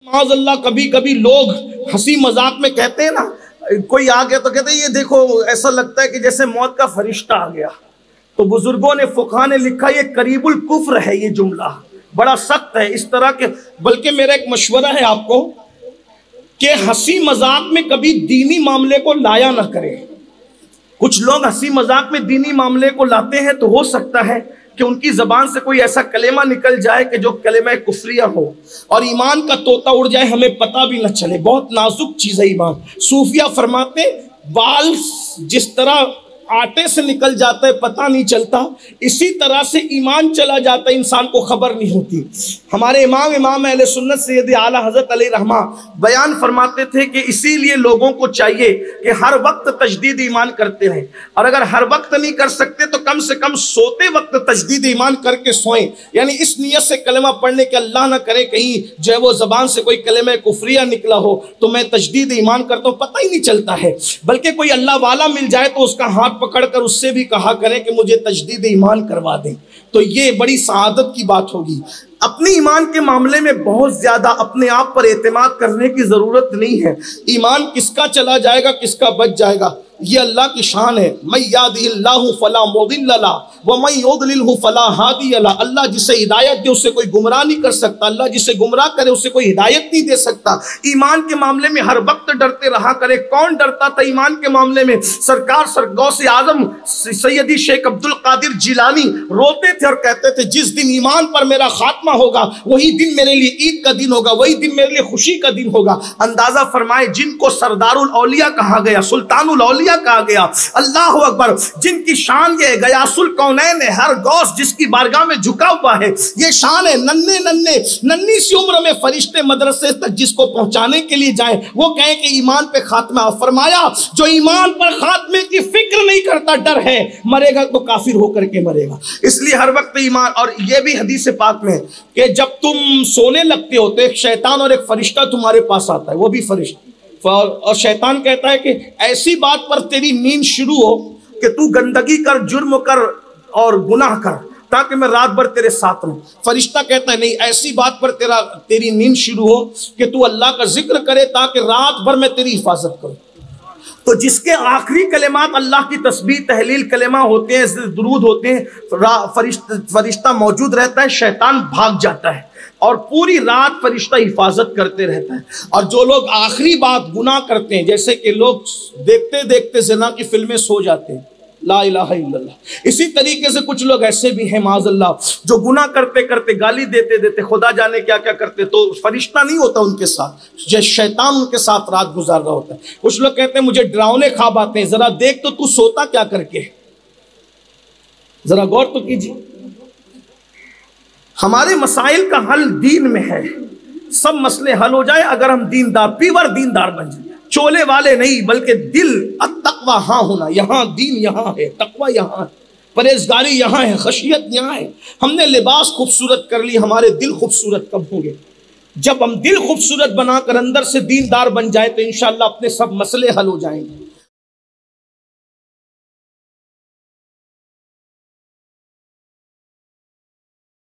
معاذ اللہ کبھی کبھی لوگ ہنسی مذاق میں کہتے ہیں نا، کوئی آ گیا تو کہتے ہیں یہ دیکھو ایسا لگتا ہے کہ جیسے موت کا فرشتہ آ گیا. تو بزرگوں نے فقہا نے لکھا یہ قریب الکفر ہے، یہ جملہ بڑا سخت ہے اس طرح کے. بلکہ میرا ایک مشورہ ہے آپ کو کہ ہنسی مذاق میں کبھی دینی معاملے کو لایا نہ کرے. کچھ لوگ ہنسی مذاق میں دینی معاملے کو لاتے ہیں تو ہو سکتا ہے کہ ان کی زبان سے کوئی ایسا کلمہ نکل جائے کہ جو کلمہ کفریہ ہو اور ایمان کا طوطا اڑ جائے، ہمیں پتہ بھی نہ چلے. بہت نازک چیز ہے ایمان. صوفیہ فرماتے بال جس طرح آٹے سے نکل جاتا ہے پتہ نہیں چلتا، اسی طرح سے ایمان چلا جاتا ہے انسان کو خبر نہیں ہوتی. ہمارے امام اہل سنت سید اعلیٰ حضرت علیہ رحمہ بیان فرماتے تھے کہ اسی لیے لوگوں کو چاہیے کہ ہر وقت تجدید ایمان کرتے رہیں، اور اگر ہر وقت نہیں کر سکتے تو کم سے کم سوتے وقت تجدید ایمان کر کے سوئیں. یعنی اس نیت سے کلمہ پڑھنے کے اللہ نہ کرے کہیں جو ہے وہ زبان سے کوئی کلمہ کفریہ نکلا ہو تو میں تجدید ایمان کرتا ہوں، پتہ ہی نہیں چلتا ہے. بلکہ کوئی اللہ والا مل جائے تو اس کا ہاتھ پکڑ کر اس سے بھی کہا کریں کہ مجھے تجدید ایمان کروا دیں، تو یہ بڑی سعادت کی بات ہوگی. اپنی ایمان کے معاملے میں بہت زیادہ اپنے آپ پر اعتماد کرنے کی ضرورت نہیں ہے. ایمان کس کا چلا جائے گا، کس کا بچ جائے گا، یہ اللہ کی شان ہے. من یہدہ اللہ فلا مضل لہ ومن یضللہ فلا ہادی لہ. اللہ جسے ہدایت دے اسے کوئی گمراہ نہیں کر سکتا، اللہ جسے گمراہ کرے اسے کوئی ہدایت نہیں دے سکتا. ایمان کے معاملے میں ہر وقت ڈرتے رہا کرے. کون ڈرتا تھا ایمان کے معاملے میں؟ سرکار غوث اعظم سیدی شیخ عبد القادر جیلانی روتے تھے اور کہتے تھے جس دن ایمان پر میرا خاتمہ ہوگا وہی دن میرے لیے عید کا دن ہوگا، وہی دن میرے لیے خوشی کا دن ہوگا. اندازہ فرمائے جن کو سردار الاولیاء کہا گیا، سلطان الاولیاء کہا گیا، اللہ اکبر، جن کی شان یہ غیاث الکونین ہے، ہر غوث جس کی بارگاہ میں جھکا ہوا ہے، یہ شان ہے. ننھی سی عمر میں فرشتے مدرسے تک جس کو پہنچانے کے لیے جائیں وہ کہیں کہ ایمان پہ خاتمہ. فرمایا جو ایمان پر خاتمے کی فکر نہیں کرتا، ڈر ہے مرے گا تو کافر ہو کر کے مرے گا. اس لیے ہر وقت ایمان. اور یہ بھی حدیث پاک میں کہ جب تم سونے لگتے ہو تو ایک شیطان اور ایک فرشتہ تمہارے پاس آتا ہے، وہ بھی فرشتہ، اور شیطان کہتا ہے کہ ایسی بات پر تیری نیند شروع ہو کہ تو گندگی کر، جرم کر اور گناہ کر تاکہ میں رات بھر تیرے ساتھ رہوں. فرشتہ کہتا ہے نہیں، ایسی بات پر تیری نیند شروع ہو کہ تو اللہ کا ذکر کرے تاکہ رات بھر میں تیری حفاظت کروں. تو جس کے آخری کلمات اللہ کی تسبیح تحلیل کلمہ ہوتے ہیں، درود ہوتے ہیں، فرشتہ موجود رہتا ہے، شیطان بھاگ جاتا ہے اور پوری رات فرشتہ حفاظت کرتے رہتا ہے. اور جو لوگ آخری بات گناہ کرتے ہیں، جیسے کہ لوگ دیکھتے دیکھتے زنا کی فلمیں سو جاتے ہیں، لا الہ الا اللہ. اسی طریقے سے کچھ لوگ ایسے بھی ہیں معاذ اللہ جو گناہ کرتے کرتے، گالی دیتے دیتے خدا جانے کیا کیا کرتے، تو فرشتہ نہیں ہوتا ان کے ساتھ، شیطان ان کے ساتھ رات گزار رہا ہوتا ہے. کچھ لوگ کہتے ہیں مجھے ڈراؤنے خواب آتے ہیں. ذرا دیکھ تو سوتا کیا کر کے، ذرا غور تو کیجیے. ہمارے مسائل کا حل دین میں ہے. سب مسئلے حل ہو جائے اگر ہم دیندار، پیور دیندار بن جائیں، چولے والے نہیں بلکہ دل. التقوی ہاں ہونا، یہاں دین یہاں ہے، تقوی یہاں ہے، پرہیزگاری یہاں ہے، خشیت یہاں ہے. ہم نے لباس خوبصورت کر لی، ہمارے دل خوبصورت کب ہوں گے؟ جب ہم دل خوبصورت بنا کر اندر سے دیندار بن جائیں تو انشاءاللہ اپنے سب مسئلے حل ہو جائیں گے.